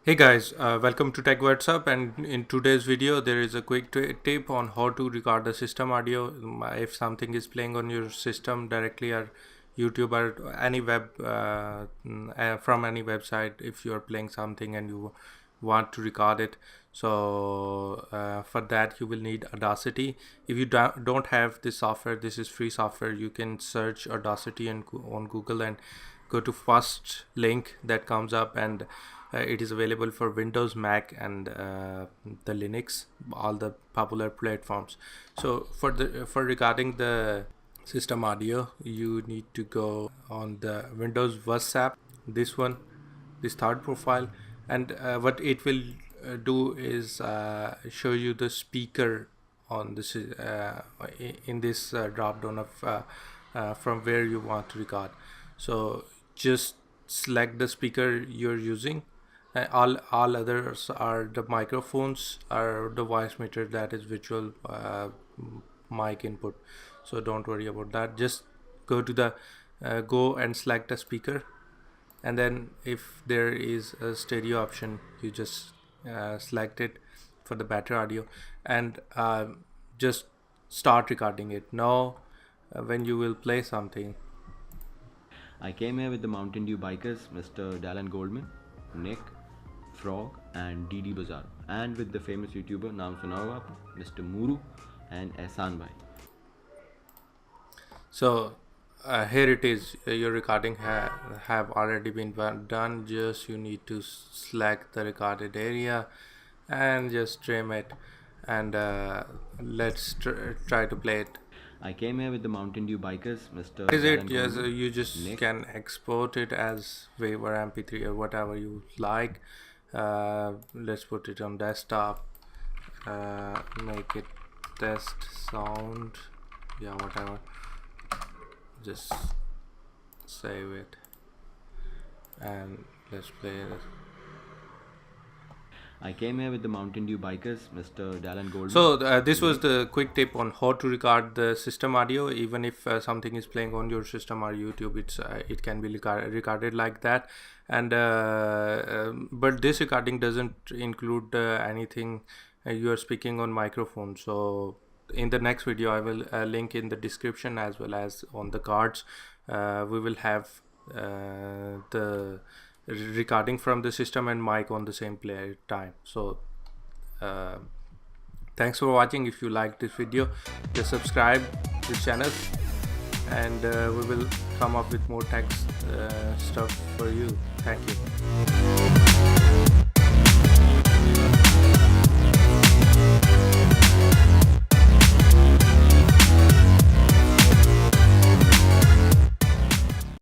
Hey guys, welcome to Tech What's Up, and in today's video there is a quick tip on how to record the system audio if something is playing on your system directly or YouTube or any web from any website. If you are playing something and you want to record it, so for that you will need Audacity. If you don't have this software, this is free software. You can search Audacity on Google and go to first link that comes up, and it is available for Windows, Mac, and the Linux, all the popular platforms. So for regarding the system audio, you need to go on the Windows WhatsApp, this one, this third profile, and what it will do is show you the speaker on this in this drop down of from where you want to record. So just select the speaker you're using. All others are the microphones or the voice meter, that is virtual mic input, so don't worry about that. Just go to the go and select a speaker, and then if there is a stereo option, you just select it for the better audio, and just start recording it. Now when you will play something, I came here with the Mountain Dew bikers, Mr. Dallin Goldman, Nick, Frog, and Didi Bazaar, and with the famous YouTuber Naam Suna Hoga Aap, Mr. Muru and Ehsan Bhai. so here it is. Your recording have already been done. Just you need to select the recorded area and just trim it, and let's try to play it. I came here with the Mountain Dew bikers, Mr. Is it? Dallin Yes, Goldman, you just Nick. can export it as WAV or MP3 or whatever you like. Let's put it on desktop. Make it test sound. Yeah, whatever. Just save it and let's play it. I came here with the Mountain Dew bikers, Mr. Dallin Goldman. So this was the quick tip on how to record the system audio. Even if something is playing on your system or YouTube, it can be recorded like that. And but this recording doesn't include anything you are speaking on microphone. So in the next video, I will link in the description as well as on the cards. We will have the recording from the system and mic on the same play time. So thanks for watching. If you like this video, just subscribe to the channel, and we will come up with more tech stuff for you. Thank you.